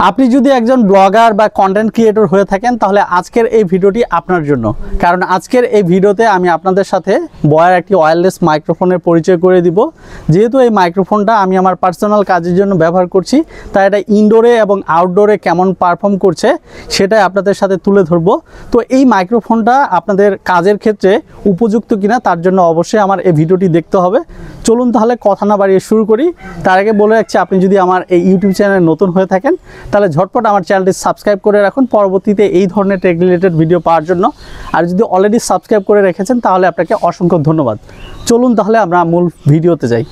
আপনি যদি একজন ব্লগার বা কন্টেন্ট ক্রিয়েটর হয়ে থাকেন তাহলে আজকের এই ভিডিওটি আপনার জন্য। কারণ আজকের এই ভিডিওতে আমি আপনাদের সাথে বয়ার একটি ওয়্যারলেস মাইক্রোফোনের পরিচয় করে দিব। যেহেতু এই মাইক্রোফোনটা আমি আমার পার্সোনাল কাজের জন্য ব্যবহার করছি, তাই এটা ইনডোরে এবং আউটডোরে কেমন পারফর্ম করছে সেটাই আপনাদের সাথে তুলে ধরবো। তো এই মাইক্রোফোনটা আপনাদের কাজের ক্ষেত্রে উপযুক্ত কিনা তার জন্য অবশ্যই আমার এই ভিডিওটি দেখতে হবে। চলুন তাহলে কথা না বাড়িয়ে শুরু করি। তার আগে বলে রাখছি, আপনি যদি আমার এই ইউটিউব চ্যানেলে নতুন হয়ে থাকেন তাহলে ঝটপট আমার চ্যানেলটি সাবস্ক্রাইব করে রাখুন পরবর্তীতে এই ধরনের টেক রিলেটেড ভিডিও পাওয়ার জন্য। আর যদি অলরেডি সাবস্ক্রাইব করে রেখেছেন তাহলে আপনাকে অসংখ্য ধন্যবাদ। চলুন তাহলে আমরা মূল ভিডিওতে যাই।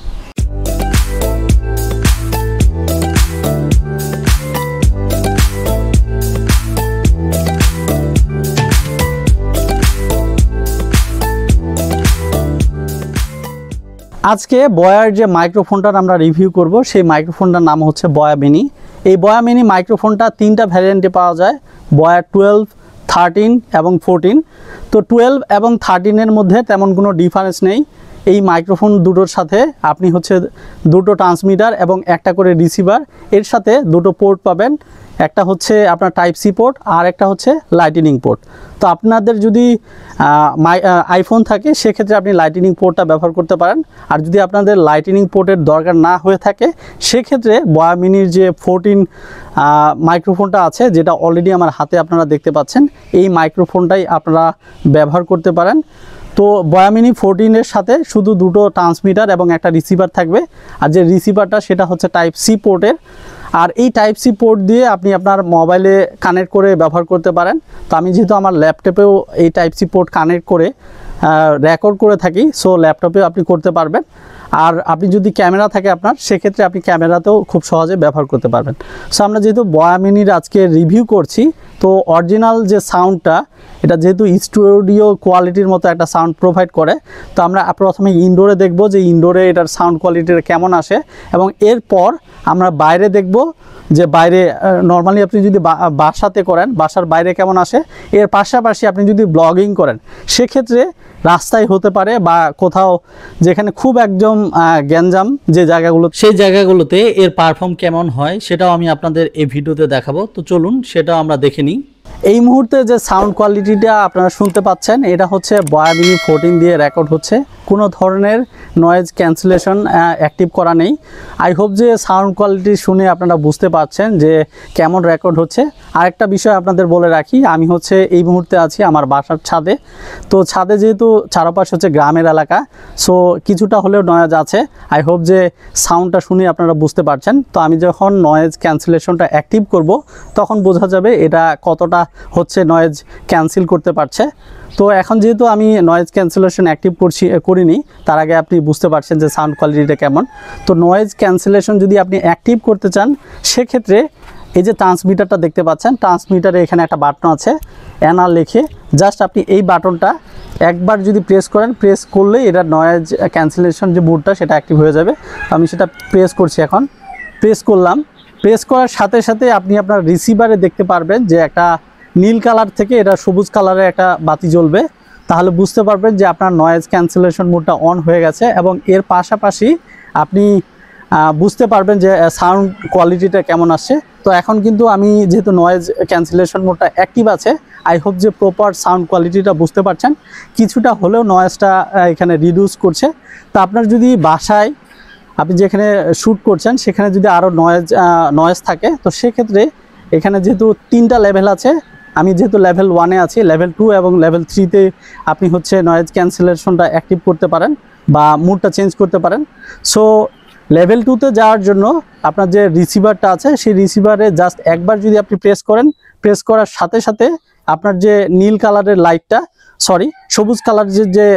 আজকে বয়ার যে মাইক্রোফোনটার আমরা রিভিউ করব সেই মাইক্রোফোনটার নাম হচ্ছে বয়া মিনি। এই বয়া মিনি মাইক্রোফোনটা তিনটা ভ্যারিয়েন্টে পাওয়া যায়, বয়া 12, 13 এবং 14। তো 12 এবং 13-এর মধ্যে তেমন কোনো ডিফারেন্স নেই। এই মাইক্রোফোন দুটোর সাথে আপনি হচ্ছে দুটো ট্রান্সমিটার এবং একটা করে রিসিভার, এর সাথে দুটো পোর্ট পাবেন। একটা হচ্ছে আপনার টাইপ সি পোর্ট আর একটা হচ্ছে লাইটনিং পোর্ট। তো আপনাদের যদি আইফোন থাকে সেক্ষেত্রে আপনি লাইটনিং পোর্টটা ব্যবহার করতে পারেন। আর যদি আপনাদের লাইটনিং পোর্টের দরকার না হয়ে থাকে সেক্ষেত্রে বয়া মিনির যে 14 মাইক্রোফোনটা আছে, যেটা অলরেডি আমার হাতে আপনারা দেখতে পাচ্ছেন, এই মাইক্রোফোনটাই আপনারা ব্যবহার করতে পারেন। তো বয়া মিনি 14-এর সাথে শুধু দুটো ট্রান্সমিটার এবং একটা রিসিভার থাকবে। আর যে রিসিভারটা সেটা হচ্ছে টাইপ সি পোর্টের। আর এই টাইপ সি পোর্ট দিয়ে আপনি আপনার মোবাইলে কানেক্ট করে ব্যবহার করতে পারেন। তো আমি যেহেতু আমার ল্যাপটপেও এই টাইপ সি পোর্ট কানেক্ট করে রেকর্ড করে থাকি, সো ল্যাপটপেও আপনি করতে পারবেন। আর আপনি যদি ক্যামেরা থাকে আপনার, সেক্ষেত্রে আপনি ক্যামেরাতেও খুব সহজে ব্যবহার করতে পারবেন। সো আমরা যেহেতু বয়া মিনির আজকে রিভিউ করছি, তো অরিজিনাল যে সাউন্ডটা, এটা যেহেতু স্টুডিও কোয়ালিটির মতো একটা সাউন্ড প্রোভাইড করে, তো আমরা প্রথমে ইনডোরে দেখব যে ইনডোরে এটার সাউন্ড কোয়ালিটিটা কেমন আসে, এবং এরপর আমরা বাইরে দেখব যে বাইরে নর্মালি আপনি যদি বাসাতে করেন বাসার বাইরে কেমন আসে। এর পাশাপাশি আপনি যদি ব্লগিং করেন সেক্ষেত্রে রাস্তায় হতে পারে বা কোথাও যেখানে খুব একদম গ্যাঞ্জাম যে জায়গাগুলো, সেই জায়গাগুলোতে এর পারফর্ম কেমন হয় সেটাও আমি আপনাদের এই ভিডিওতে দেখাবো। তো চলুন সেটাও আমরা দেখে নিই। এই মুহূর্তে যে সাউন্ড কোয়ালিটিটা আপনারা শুনতে পাচ্ছেন এটা হচ্ছে বয়া মিনি 14 দিয়ে রেকর্ড হচ্ছে। কোনো ধরনের নয়েজ ক্যান্সেলেশন অ্যাক্টিভ করা নেই। আই হোপ যে সাউন্ড কোয়ালিটি শুনে আপনারা বুঝতে পারছেন যে কেমন রেকর্ড হচ্ছে। আরেকটা বিষয় আপনাদের বলে রাখি, আমি হচ্ছে এই মুহূর্তে আছি আমার বাসার ছাদে। তো ছাদে যেহেতু চারপাশ হচ্ছে গ্রামের এলাকা, সো কিছুটা হলেও নয়েজ আছে। আই হোপ যে সাউন্ডটা শুনে আপনারা বুঝতে পারছেন। তো আমি যখন নয়েজ ক্যান্সেলেশনটা অ্যাক্টিভ করব তখন বোঝা যাবে এটা কতটা হচ্ছে নয়েজ ক্যান্সেল করতে পারছে। তো এখন যেহেতু আমি নয়েজ ক্যান্সেলেশন অ্যাক্টিভ করিনি, তার আগে আপনি বুঝতে পারছেন যে সাউন্ড কোয়ালিটিটা কেমন। তো নয়েজ ক্যান্সেলেশন যদি আপনি অ্যাক্টিভ করতে চান সেক্ষেত্রে এই যে ট্রান্সমিটারটা দেখতে পাচ্ছেন, ট্রান্সমিটারে এখানে একটা বাটন আছে এনার লিখে, জাস্ট আপনি এই বাটনটা একবার যদি প্রেস করেন, প্রেস করলেই এটা নয়েজ ক্যান্সেলেশন যে বোর্ডটা সেটা অ্যাক্টিভ হয়ে যাবে। তো আমি সেটা প্রেস করছি, এখন প্রেস করলাম। প্রেস করার সাথে সাথে আপনি আপনার রিসিভারে দেখতে পারবেন যে একটা নীল কালার থেকে এটা সবুজ কালারে একটা বাতি জ্বলবে। তাহলে বুঝতে পারবেন যে আপনার নয়েজ ক্যান্সেলেশন মোডটা অন হয়ে গেছে। এবং এর পাশাপাশি আপনি বুঝতে পারবেন যে সাউন্ড কোয়ালিটিটা কেমন আসছে। তো এখন কিন্তু আমি যেহেতু নয়েজ ক্যান্সেলেশন মোডটা অ্যাক্টিভ আছে, আই হোপ যে প্রপার সাউন্ড কোয়ালিটিটা বুঝতে পারছেন। কিছুটা হলেও নয়েজটা এখানে রিডিউস করছে। তো আপনার যদি বাসায় আপনি যেখানে শ্যুট করছেন সেখানে যদি আরও নয়েজ থাকে, তো সেক্ষেত্রে এখানে যেহেতু 3টা লেভেল আছে, আমি যেহেতু লেভেল 1-এ আছি, লেভেল 2 এবং লেভেল 3-তে আপনি হচ্ছে নয়েজ ক্যান্সেলেশনটা অ্যাক্টিভ করতে পারেন বা মুডটা চেঞ্জ করতে পারেন। সো লেভেল 2-তে যাওয়ার জন্য আপনার যে রিসিভারটা আছে সেই রিসিভারে জাস্ট একবার যদি আপনি প্রেস করেন, প্রেস করার সাথে সাথে আপনার যে নীল কালারের লাইটটা, সবুজ কালারের যে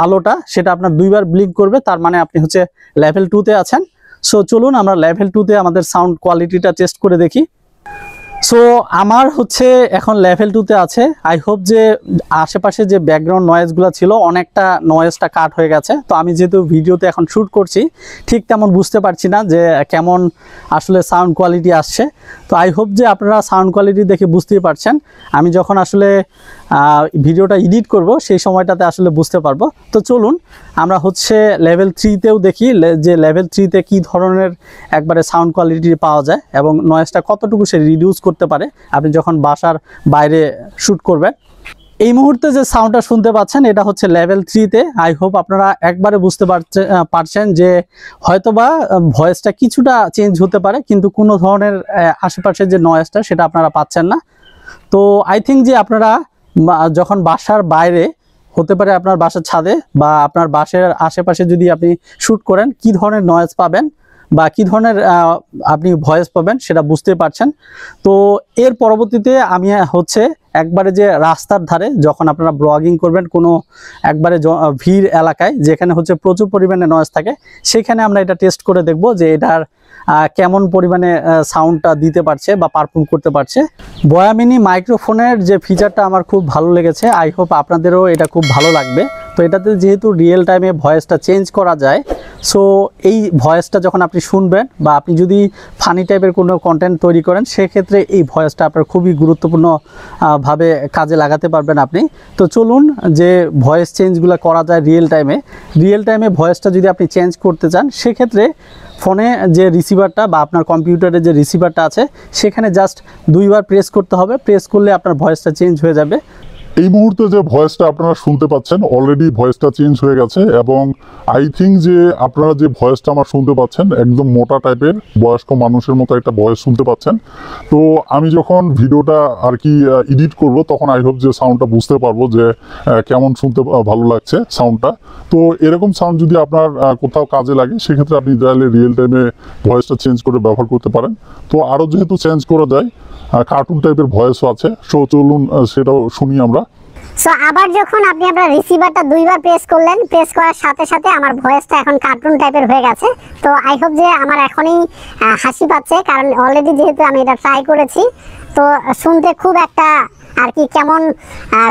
আলোটা, সেটা আপনার 2বার ব্লিঙ্ক করবে, তার মানে আপনি হচ্ছে লেভেল 2-তে আছেন। সো চলুন আমরা লেভেল 2-তে আমাদের সাউন্ড কোয়ালিটিটা টেস্ট করে দেখি। সো আমার হচ্ছে এখন লেভেল 2-তে আছে। আই হোপ যে আশেপাশে যে ব্যাকগ্রাউন্ড নয়েজগুলো ছিল অনেকটা নয়েজটা কাট হয়ে গেছে। তো আমি যেহেতু ভিডিওতে এখন শ্যুট করছি ঠিক তেমন বুঝতে পারছি না যে কেমন আসলে সাউন্ড কোয়ালিটি আসছে। তো আই হোপ যে আপনারা সাউন্ড কোয়ালিটি দেখে বুঝতেই পারছেন। আমি যখন আসলে ভিডিওটা এডিট করব সেই সময়টাতে আসলে বুঝতে পারবো। তো চলুন আমরা হচ্ছে লেভেল 3তেও দেখি যে লেভেল 3তে কী ধরনের একবারে সাউন্ড কোয়ালিটি পাওয়া যায় এবং নয়েজটা কতটুকু সে রিডিউস করতে পারে আপনি যখন বাসার বাইরে শ্যুট করবেন। এই মুহূর্তে যে সাউন্ডটা শুনতে পাচ্ছেন এটা হচ্ছে লেভেল 3তে। আই হোপ আপনারা একবারে বুঝতে পারছেন যে হয়তোবা ভয়েসটা কিছুটা চেঞ্জ হতে পারে, কিন্তু কোনো ধরনের আশেপাশের যে নয়েজটা সেটা আপনারা পাচ্ছেন না। তো আই থিঙ্ক যে আপনারা যখন বাসার বাইরে, হতে পারে আপনার বাসার ছাদে বা আপনার বাসার আশেপাশে যদি আপনি শ্যুট করেন, কি ধরনের নয়েজ পাবেন বা কী ধরনের আপনি ভয়েস পাবেন সেটা বুঝতে পারছেন। তো এর পরবর্তীতে আমি হচ্ছে একবারে যে রাস্তার ধারে যখন আপনারা ব্লগিং করবেন কোনো একবারে ভিড় এলাকায় যেখানে হচ্ছে প্রচুর পরিমাণে নয়েজ থাকে, সেখানে আমরা এটা টেস্ট করে দেখব যে এটার কেমন পরিমাণে সাউন্ডটা দিতে পারছে বা পারফর্ম করতে পারছে। বয়া মিনি মাইক্রোফোনের যে ফিচারটা আমার খুব ভালো লেগেছে, আই হোপ আপনাদেরও এটা খুব ভালো লাগবে। তো এটাতে যেহেতু রিয়েল টাইমে ভয়েসটা চেঞ্জ করা যায়, সো এই ভয়েসটা যখন আপনি শুনবেন বা আপনি যদি ফানি টাইপের কোনো কন্টেন্ট তৈরি করেন, সেক্ষেত্রে এই ভয়েসটা আপনার খুবই গুরুত্বপূর্ণ ভাবে কাজে লাগাতে পারবেন আপনি। তো চলুন যে ভয়েস চেঞ্জগুলো করা যায় রিয়েল টাইমে ভয়েসটা যদি আপনি চেঞ্জ করতে চান, সেক্ষেত্রে ফোনে যে রিসিভারটা বা আপনার কম্পিউটারে যে রিসিভারটা আছে সেখানে জাস্ট 2 বার প্রেস করতে হবে। প্রেস করলে আপনার ভয়েসটা চেঞ্জ হয়ে যাবে। এই মুহূর্তে যে ভয়েসটা আপনারা শুনতে পাচ্ছেন অলরেডি ভয়েসটা চেঞ্জ হয়ে গেছে এবং আই থিঙ্ক যে আপনারা যে ভয়েসটা আমার শুনতে পাচ্ছেন একদম মোটা টাইপের বয়স্ক মানুষের মতো একটা ভয়েস শুনতে পাচ্ছেন। তো আমি যখন ভিডিওটা আর কি এডিট করব তখন আই হোপ যে সাউন্ডটা বুঝতে পারবো যে কেমন শুনতে ভালো লাগছে সাউন্ডটা। তো এরকম সাউন্ড যদি আপনার কোথাও কাজে লাগে সেক্ষেত্রে আপনি চাইলে রিয়েল টাইমে ভয়েসটা চেঞ্জ করে ব্যবহার করতে পারেন। তো আরও যেহেতু চেঞ্জ করা যায়, কার্টুন টাইপের ভয়েসও আছে, সো চলুন সেটাও শুনি আমরা। সো আবার যখন আপনি আপনার রিসিভারটা 2 বার প্রেস করলেন, প্রেস করার সাথে সাথে আমার ভয়েসটা এখন কার্টুন টাইপের হয়ে গেছে। তো আই হোপ যে আমার এখনই হাসি পাচ্ছে, কারণ অলরেডি যেহেতু আমি এটা ট্রাই করেছি। তো শুনতে খুব একটা আর কি কেমন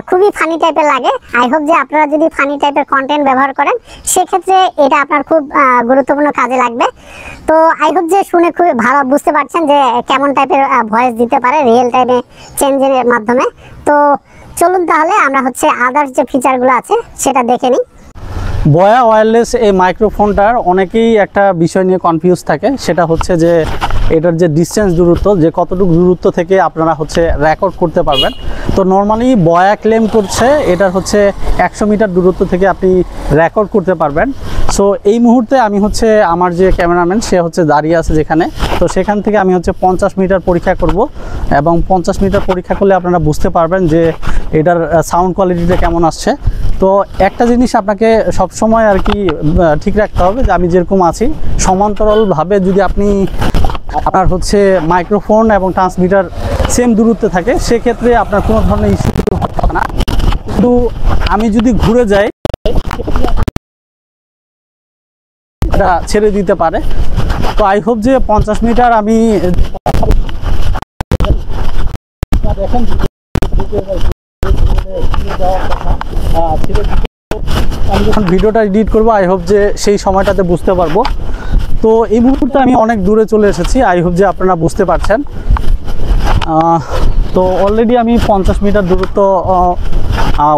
খুবই ফানি টাইপের লাগে। আই হোপ যে আপনারা যদি ফানি টাইপের কন্টেন্ট ব্যবহার করেন সেক্ষেত্রে এটা আপনার খুব গুরুত্বপূর্ণ কাজে লাগবে। তো আই হোপ যে শুনে খুব ভালো বুঝতে পারছেন যে কেমন টাইপের ভয়েস দিতে পারে রিয়েল টাইমে চেঞ্জের মাধ্যমে। তো চলুন তাহলে আমরা হচ্ছে আদার্স যে ফিচারগুলো আছে সেটা দেখে নিই। বয়া ওয়্যারলেস এই মাইক্রোফোনটার অনেকেই একটা বিষয় নিয়ে কনফিউজ থাকে, সেটা হচ্ছে যে এটার যে ডিস্টেন্স দূরত্ব, যে কতটুকু দূরত্ব থেকে আপনারা হচ্ছে রেকর্ড করতে পারবেন। তো নর্মালি বয়া ক্লেম করছে এটার হচ্ছে 100 মিটার দূরত্ব থেকে আপনি রেকর্ড করতে পারবেন। সো এই মুহূর্তে আমি হচ্ছে আমার যে ক্যামেরাম্যান সে হচ্ছে দাঁড়িয়ে আছে যেখানে, তো সেখান থেকে আমি হচ্ছে 50 মিটার পরীক্ষা করব এবং 50 মিটার পরীক্ষা করলে আপনারা বুঝতে পারবেন যে এটার সাউন্ড কোয়ালিটিটা কেমন আসছে। তো একটা জিনিস আপনাকে সবসময় আর কি ঠিক রাখতে হবে যে আমি যেরকম আছি সমান্তরালভাবে যদি আপনি আপনার হচ্ছে মাইক্রোফোন এবং ট্রান্সমিটার সেম দূরত্বে থাকে সেক্ষেত্রে আপনার কোনো ধরনের ইস্যু হবে না। কিন্তু আমি যদি ঘুরে যাই এটা ছেড়ে দিতে পারে। তো আই হোপ যে 50 মিটার আমি দেখেন আমি যখন ভিডিওটা এডিট করবো আই হোপ যে সেই সময়টাতে বুঝতে পারবো। তো এই মুহূর্তে আমি অনেক দূরে চলে এসেছি, আই হোপ যে আপনারা বুঝতে পারছেন। তো অলরেডি আমি 50 মিটার দূরত্ব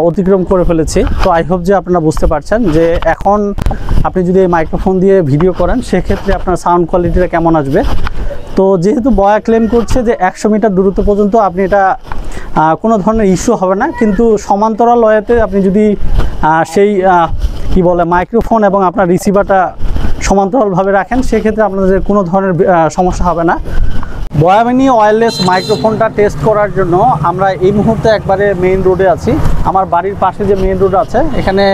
অতিক্রম করে ফেলেছি। তো আই হোপ যে আপনারা বুঝতে পারছেন যে এখন আপনি যদি এই মাইক্রোফোন দিয়ে ভিডিও করেন সেক্ষেত্রে আপনার সাউন্ড কোয়ালিটিটা কেমন আসবে। তো যেহেতু বয়া ক্লেম করছে যে 100 মিটার দূরত্ব পর্যন্ত আপনি এটা কোনো ধরনের ইস্যু হবে না, কিন্তু সমান্তরাল ওয়েতে আপনি যদি সেই কি বলে মাইক্রোফোন এবং আপনার রিসিভারটা সমান্তরালভাবে রাখেন সেক্ষেত্রে আপনাদের কোনো ধরনের সমস্যা হবে না। বয়া মিনি ওয়্যারলেস মাইক্রোফোনটা টেস্ট করার জন্য আমরা এই মুহূর্তে একবারে মেইন রোডে আছি। আমার বাড়ির পাশে যে মেইন রোড আছে এখানে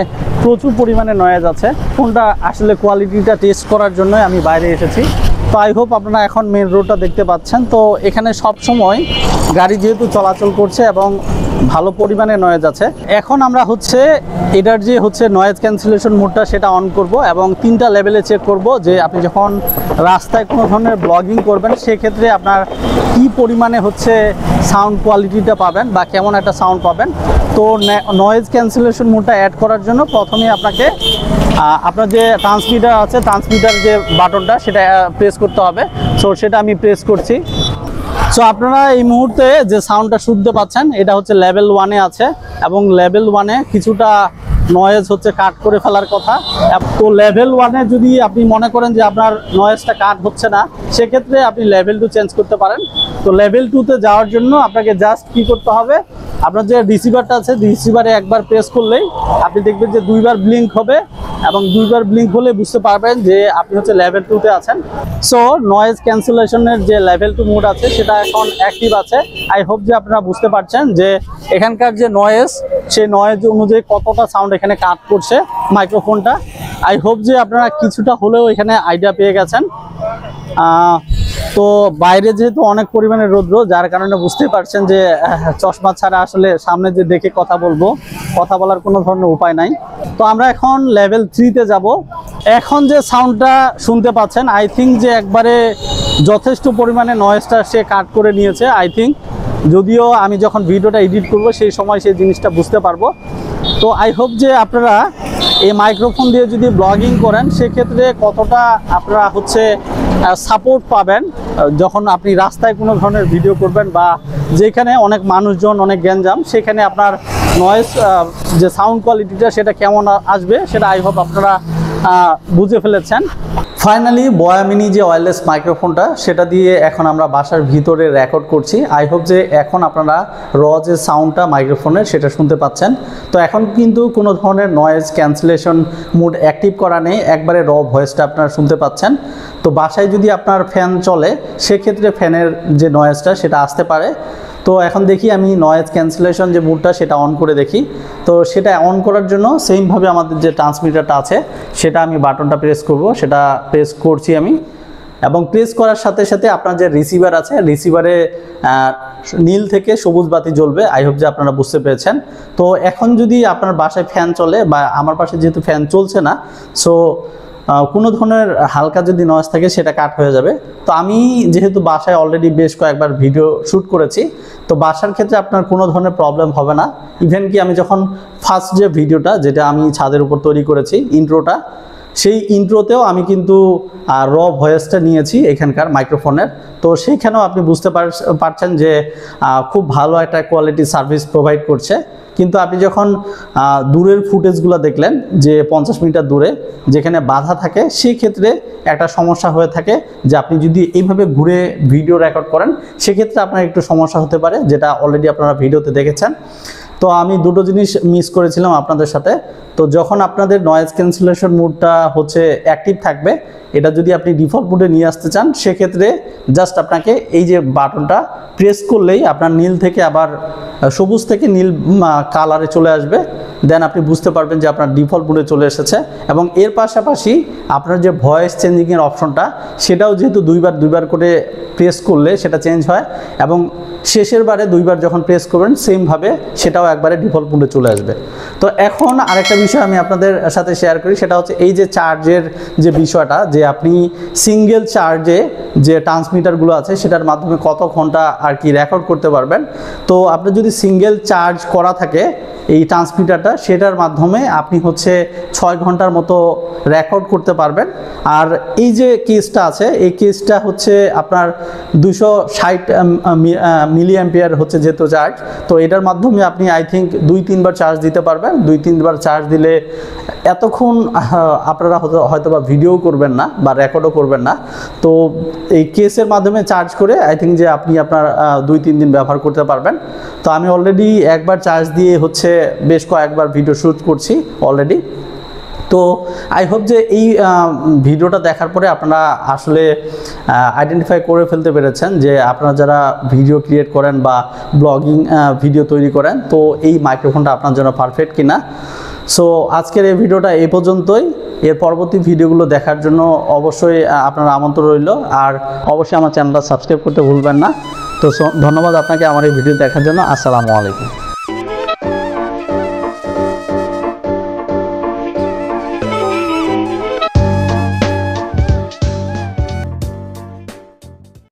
প্রচুর পরিমাণে নয়েজ আছে। ফোনটা আসলে কোয়ালিটিটা টেস্ট করার জন্য আমি বাইরে এসেছি। তো আই হোপ আপনারা এখন মেইন রোডটা দেখতে পাচ্ছেন। তো এখানে সব সময় গাড়ি যেহেতু চলাচল করছে এবং ভালো পরিমাণে নয়েজ আছে। এখন আমরা হচ্ছে এটার যে হচ্ছে নয়েজ ক্যান্সেলেশন মোডটা সেটা অন করব এবং 3টা লেভেলে চেক করব যে আপনি যখন রাস্তায় কোনো ধরনের ব্লগিং করবেন সেক্ষেত্রে আপনার কি পরিমাণে হচ্ছে সাউন্ড কোয়ালিটিটা পাবেন বা কেমন একটা সাউন্ড পাবেন। তো নয়েজ ক্যান্সেলেশন মোডটা অ্যাড করার জন্য প্রথমে আপনাকে আপনার যে ট্রান্সমিটার আছে ট্রান্সমিটার যে বাটনটা সেটা প্রেস করতে হবে। সো সেটা আমি প্রেস করছি। সো আপনারা এই মুহূর্তে যে সাউন্ডটা শুনতে পাচ্ছেন এটা হচ্ছে লেভেল 1-এ আছে এবং লেভেল 1-এ কিছুটা নয়েজ হচ্ছে কাট করে ফেলার কথা। তো লেভেল 1-এ যদি আপনি মনে করেন যে আপনার নয়েজটা কাট হচ্ছে না, সেক্ষেত্রে আপনি লেভেল 2 চেঞ্জ করতে পারেন। তো লেভেল 2-তে যাওয়ার জন্য আপনাকে জাস্ট কি করতে হবে, আপনার যে রিসিভারটা আছে রিসিভারে একবার প্রেস করলেই আপনি দেখবেন যে 2বার ব্লিঙ্ক হবে এবং 2বার ব্লিঙ্ক হলে বুঝতে পারবেন যে আপনি হচ্ছে লেভেল 2-তে আছেন। সো নয়েজ ক্যান্সেলেশনের যে লেভেল 2 মোড আছে সেটা এখন অ্যাক্টিভ আছে। আই হোপ যে আপনারা বুঝতে পারছেন যে এখানকার যে নয়েজ, সেই নয়েজ অনুযায়ী কতটা সাউন্ড এখানে কাট করছে মাইক্রোফোনটা। আই হোপ যে আপনারা কিছুটা হলেও এখানে আইডিয়া পেয়ে গেছেন। তো বাইরে যেহেতু অনেক পরিমাণে রৌদ্র, যার কারণে বুঝতে পারছেন যে চশমা ছাড়া আসলে সামনে যে দেখে কথা বলবো, কথা বলার কোনো ধরনের উপায় নাই। তো আমরা এখন লেভেল 3-তে যাব। এখন যে সাউন্ডটা শুনতে পাচ্ছেন, আই থিঙ্ক যে একবারে যথেষ্ট পরিমাণে নয়েজটা সে কাট করে নিয়েছে আই থিঙ্ক। যদিও আমি যখন ভিডিওটা এডিট করব সেই সময় সেই জিনিসটা বুঝতে পারবো। তো আই হোপ যে আপনারা এই মাইক্রোফোন দিয়ে যদি ব্লগিং করেন সেক্ষেত্রে কতটা আপনারা হচ্ছে সাপোর্ট পাবেন যখন আপনি রাস্তায় কোনো ধরনের ভিডিও করবেন বা যেখানে অনেক মানুষজন, অনেক গ্যাঞ্জাম, সেখানে আপনার নয়েজ যে সাউন্ড কোয়ালিটিটা সেটা কেমন আসবে সেটা আই হোপ আপনারা বুঝে ফেলেছেন। ফাইনালি বয়া মিনি যে ওয়্যারলেস মাইক্রোফোনটা সেটা দিয়ে এখন আমরা বাসার ভিতরে রেকর্ড করছি। আই হোপ যে এখন আপনারা যে সাউন্ডটা মাইক্রোফোনের সেটা শুনতে পাচ্ছেন। তো এখন কিন্তু কোনো ধরনের নয়েজ ক্যান্সেলেশন মোড অ্যাক্টিভ করা নেই, একবারে ভয়েসটা আপনারা শুনতে পাচ্ছেন। তো বাসায় যদি আপনার ফ্যান চলে সেক্ষেত্রে ফ্যানের যে নয়েজটা সেটা আসতে পারে। তো এখন দেখি আমি নয়েজ ক্যান্সেলেশন যে মোডটা সেটা অন করে দেখি। তো সেটা অন করার জন্য সেমভাবে আমাদের যে ট্রান্সমিটারটা আছে সেটা আমি বাটনটা প্রেস করব, সেটা প্রেস করছি আমি। এবং প্রেস করার সাথে সাথে আপনার যে রিসিভার আছে রিসিভারে নীল থেকে সবুজ বাতি জ্বলবে। আই হোপ যে আপনারা বুঝতে পেরেছেন। তো এখন যদি আপনার বাসায় ফ্যান চলে বা আমার পাশে যেহেতু ফ্যান চলছে না, সো কোনো ধরনের হালকা যদি নয়েজ থাকে সেটা কাট হয়ে যাবে। তো আমি যেহেতু বাসায় অলরেডি বেশ কয়েকবার ভিডিও শ্যুট করেছি, তো বাসার ক্ষেত্রে আপনার কোনো ধরনের প্রবলেম হবে না। ইভেন কি আমি যখন ফার্স্ট যে ভিডিওটা যেটা আমি ছাদের উপর তৈরি করেছি ইন্ট্রোটা, সেই ইন্ট্রোতেও আমি কিন্তু ভয়েসটা নিয়েছি এখানকার মাইক্রোফোনের। তো সেইখানেও আপনি বুঝতে পারছেন যে খুব ভালো একটা কোয়ালিটি সার্ভিস প্রোভাইড করছে। কিন্তু আপনি যখন দূরের ফুটেজগুলো দেখলেন যে 50 মিটার দূরে যেখানে বাধা থাকে, সেই ক্ষেত্রে একটা সমস্যা হয়ে থাকে যে আপনি যদি এইভাবে ঘুরে ভিডিও রেকর্ড করেন সেক্ষেত্রে আপনার একটু সমস্যা হতে পারে, যেটা অলরেডি আপনারা ভিডিওতে দেখেছেন। তো আমি দুটো জিনিস মিস করেছিলাম আপনাদের সাথে। তো যখন আপনাদের নয়েজ ক্যান্সেলেশন মোডটা হচ্ছে অ্যাক্টিভ থাকবে, এটা যদি আপনি ডিফল্ট মোডে নিয়ে আসতে চান সেক্ষেত্রে জাস্ট আপনাকে এই যে বাটনটা প্রেস করলেই আপনার নীল থেকে আবার সবুজ থেকে নীল কালারে চলে আসবে। দেন আপনি বুঝতে পারবেন যে আপনার ডিফল্ট মোডে চলে এসেছে। এবং এর পাশাপাশি আপনার যে ভয়েস চেঞ্জিংয়ের অপশনটা সেটাও যেহেতু দুইবার করে প্রেস করলে সেটা চেঞ্জ হয় এবং শেষের বারে 2বার যখন প্রেস করবেন সেমভাবে সেটাও একবারে ডিফল্ট মোডে চলে আসবে। তো এখন আরেকটা বিষয় আমি আপনাদের সাথে শেয়ার করি, সেটা হচ্ছে এই যে চার্জের যে বিষয়টা, যে আপনি সিঙ্গেল চার্জে যে ট্রান্সমিটারগুলো আছে সেটার মাধ্যমে কত ঘন্টা আর কি রেকর্ড করতে পারবেন। তো আপনার যদি সিঙ্গেল চার্জ করা থাকে এই ট্রান্সমিটারটা, সেটার মাধ্যমে আপনি হচ্ছে 6 ঘন্টার মতো রেকর্ড করতে পারবেন। আর এই যে কেসটা আছে এই কেসটা হচ্ছে আপনার 260 মিলি অ্যাম্পিয়ার হচ্ছে যেহেতু চার্জ, তো এটার মাধ্যমে আপনি আই থিঙ্ক 2-3বার চার্জ দিতে পারবেন। 2-3বার চার্জ দিলে এতক্ষণ আপনারা হয়তো বা ভিডিও করবেন না বা রেকর্ডও করবেন না। তো এই কেসের মাধ্যমে চার্জ করে আই থিঙ্ক যে আপনি আপনার 2-3 দিন ব্যবহার করতে পারবেন। তো আমি অলরেডি একবার চার্জ দিয়ে হচ্ছে বেশ কয়েকবার ভিডিও শ্যুট করছি অলরেডি। তো আই হোপ যে এই ভিডিওটা দেখার পরে আপনারা আসলে আইডেন্টিফাই করে ফেলতে পেরেছেন যে আপনারা যারা ভিডিও ক্রিয়েট করেন বা ব্লগিং ভিডিও তৈরি করেন, তো এই মাইক্রোফোনটা আপনার জন্য পারফেক্ট কিনা। সো আজকের এই ভিডিওটা এই পর্যন্তই। এর পরবর্তী ভিডিওগুলো দেখার জন্য অবশ্যই আপনার আমন্ত্রণ রইল। আর অবশ্যই আমার চ্যানেলটা সাবস্ক্রাইব করতে ভুলবেন না। তো ধন্যবাদ আপনাকে আমার এই ভিডিও দেখার জন্য। আসসালামু আলাইকুম।